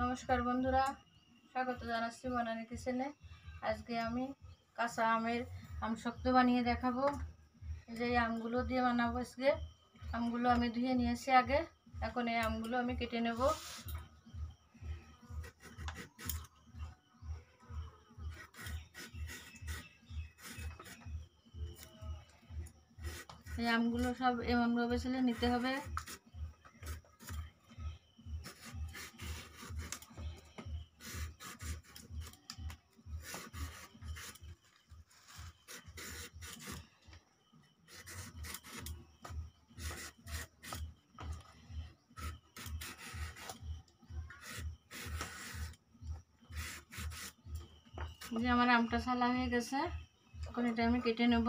নমস্কার বন্ধুরা, স্বাগত জানাচ্ছি বনানী কিচেনে। আজকে আমি কাঁচা আমের আমসত্ত্ব বানিয়ে দেখাবো। যে আমগুলো দিয়ে বানাবো আজকে। আমগুলো আমি ধুয়ে নিয়েছি আগে। এখন এই আমগুলো আমি কেটে নেব। এই আমগুলো সব এমনভাবে ছিলে নিতে হবে। যে আমার আমটা ছালা হয়ে গেছে, এখন এটা আমি কেটে নেব।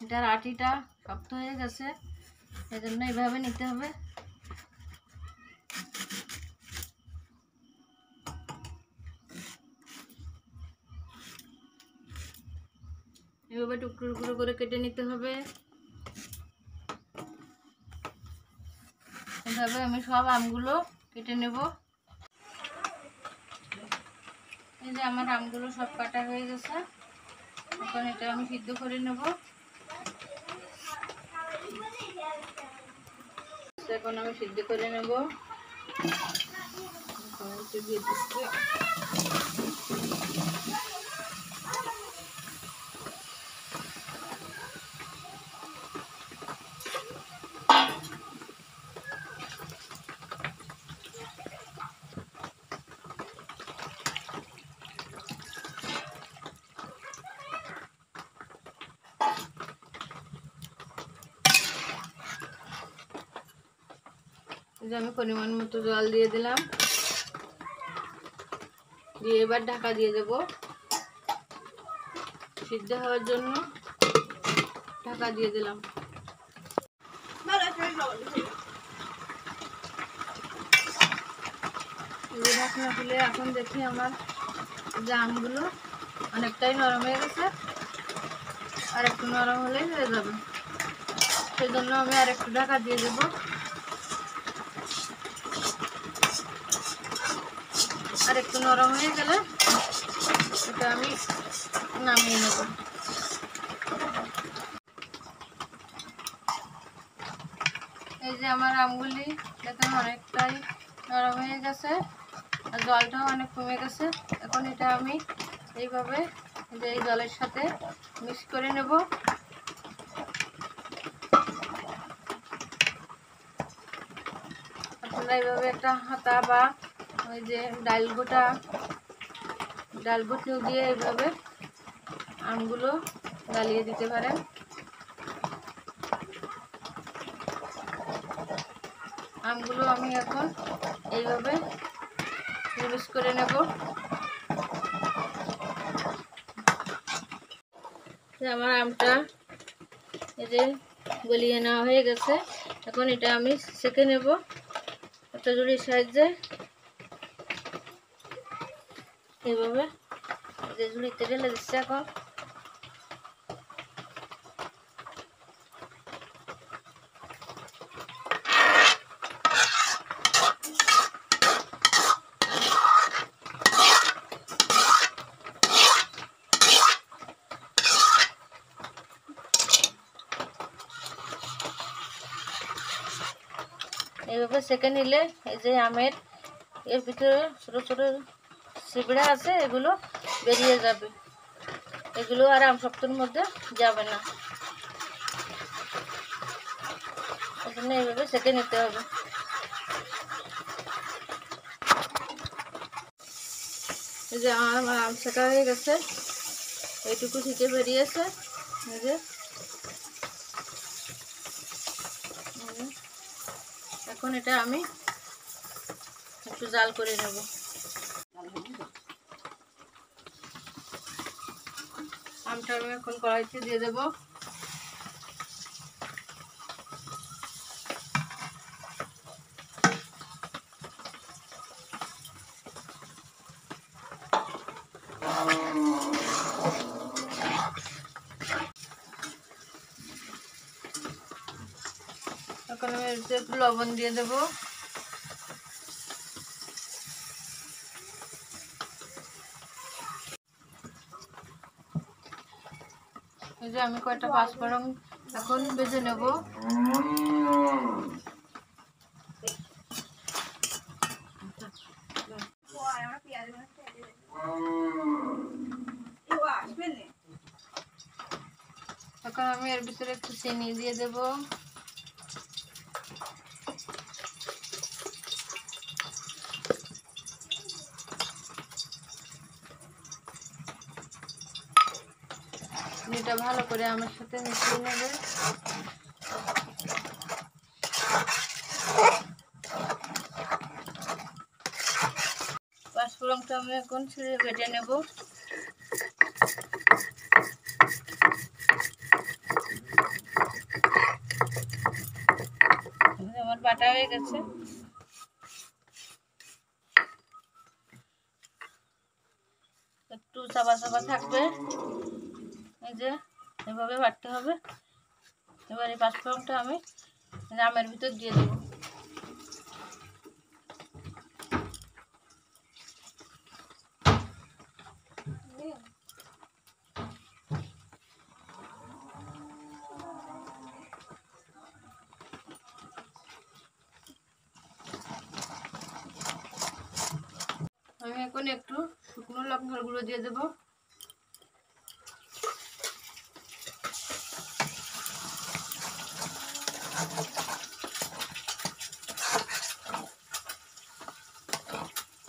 এটার আটিটা শক্ত হয়ে গেছে, এজন্য এইভাবে নিতে হবে। এভাবে টুকরো টুকরো করে কেটে নিতে হবে। এভাবে আমি সব আমগুলো কেটে নেব। এই যে আমার আমগুলো সব কাটা হয়ে গেছে, এখন এটা আমি সিদ্ধ করে নেব। এখন আমি সিদ্ধ করে নেব। আমি পরিমাণ মতো জল দিয়ে দিলাম, দিয়ে এবার ঢাকা দিয়ে দেব। সিদ্ধ হওয়ার জন্য ঢাকা দিয়ে দিলাম। ঢাকনা খুলে এখন দেখি আমার যে আমগুলো অনেকটাই নরম হয়ে গেছে, আর একটু নরম হলেই হয়ে যাবে। সেই জন্য আমি আর একটু ঢাকা দিয়ে দেবো। আর একটু নরম হয়ে গেলে এটা আমি নামিয়ে নেব। এই যে আমার আমগুলি দেখুন অনেকটাই নরম হয়ে গেছে, আর জলটাও অনেক কমে গেছে। এখন এটা আমি এইভাবে যে এই জলের সাথে মিক্স করে নেব। আপনারা এইভাবে একটা হাতা বা ওই যে ডাল বটিও দিয়ে এইভাবে আমগুলো গালিয়ে দিতে পারেন। আমগুলো আমি এখন এইভাবে মিক্স করে নেব। আমার আমটা এই যে গলিয়ে নেওয়া হয়ে গেছে, এখন এটা আমি সেঁকে নেব একটা ঝুড়ির সাহায্যে। এইভাবে যে ঝুড়িতে ঢেলে দিচ্ছে। এখন এইভাবে সেঁকে নিলে এই যে আমের এর ভিতরে ছোট ছোট ছিবড়া আছে, এগুলো বেরিয়ে যাবে। এগুলো আর আমসত্ত্বর মধ্যে যাবে না। এই জন্য এইভাবে সেঁকে নিতে হবে। এই যে আমার আম সেঁকা হয়ে গেছে, এইটুকু থেকে বেরিয়েছে। এই যে এখন এটা আমি একটু জাল করে নেব। আমটা আমি এখন কড়াইতে দিয়ে দেব। এখন আমি একটু লবণ দিয়ে দেবো। এই যে আমি কয়টা পাঁচফোড়ন এখন ভেজে নেব। এখন আমি এর ভিতরে একটু চিনি দিয়ে দেব। চিনিটা ভালো করে আমার সাথে মিশিয়ে নেবে। পাঁচফোড়নটা আমি এখন ছিঁড়ে বেটে নেব। আমার বাটা হয়ে গেছে। একটু চাপা চাপা থাকবে, এই যে এভাবে বাটতে হবে। এবার এই পাঁচফোড়নটা আমি আমের ভিতর দিয়ে দেবো। আমি এখন একটু শুকনো লঙ্কার গুঁড়ো দিয়ে দেবো।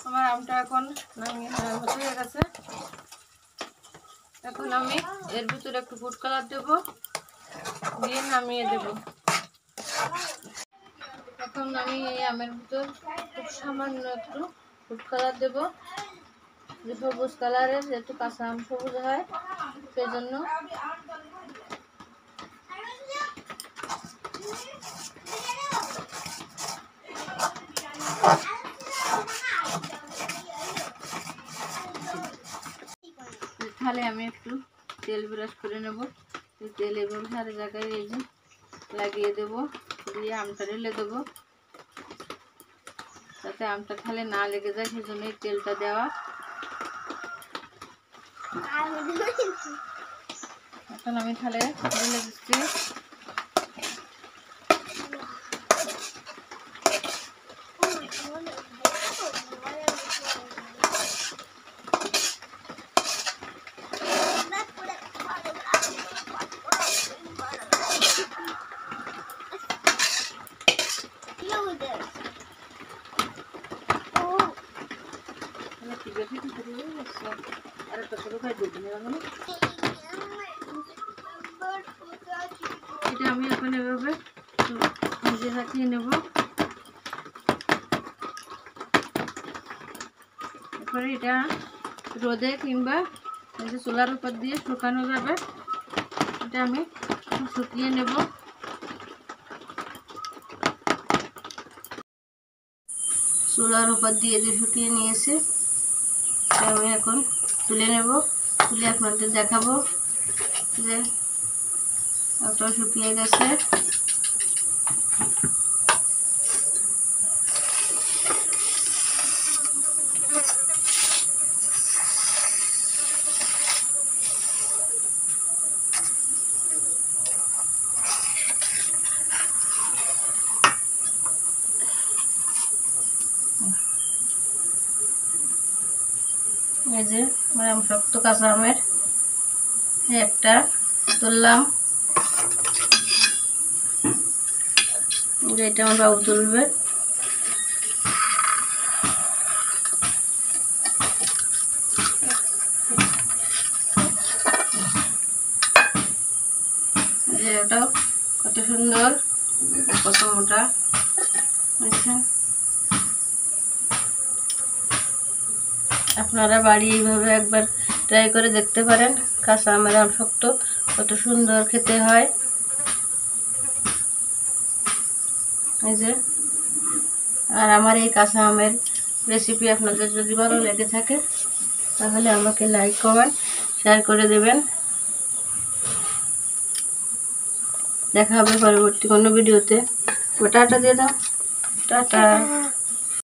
আমার আমটা এখন হয়ে গেছে। এখন আমি এর ভিতরে একটু ফুড কালার দেবো, দিয়ে নামিয়ে দেব। এখন আমি এই আমের ভিতর খুব সামান্য একটু ফুড কালার দেবো, যে সবুজ কালারের, যেহেতু কাঁচা আম সবুজ হয় সেই জন্য। তাহলে আমি একটু তেল ব্রাশ করে নেব। তেল এভাবে সারা জায়গায় এই যে লাগিয়ে দেবো, দিয়ে আমটা ঢেলে দেবো, যাতে আমটা তাহলে না লেগে যায়, সেই জন্য এই তেলটা দেওয়া। এখন আমি তাহলে ঢেলে দিচ্ছি। এটা আমি এখন এভাবে ভেজে রাখিয়ে নেব। এরপরে এটা রোদে কিংবা চুলার উপর দিয়ে শুকানো যাবে। এটা আমি শুকিয়ে নেব। চুলার উপর দিয়ে শুকিয়ে নিয়েছি, আমি এখন তুলে নেব। তুলে আপনাদের দেখাবো যে একটা শুকিয়ে গেছে। এই যে আম শক্ত কাঁচা আমের একটা তুললাম, এটা আমার বাবু তুলবে। এটাও কত সুন্দর, কত মোটা। আচ্ছা, আপনারা বাড়ি এইভাবে একবার ট্রাই করে দেখতে পারেন। কাঁচা আমের আম শক্ত কত সুন্দর খেতে হয়। এই যে, আর আমার এই কাঁচা আমের রেসিপি আপনাদের যদি ভালো লেগে থাকে তাহলে আমাকে লাইক কমেন্ট শেয়ার করে দেবেন। দেখা হবে পরবর্তী কোনো ভিডিওতে। টাটা দিয়ে দাও, টাটা।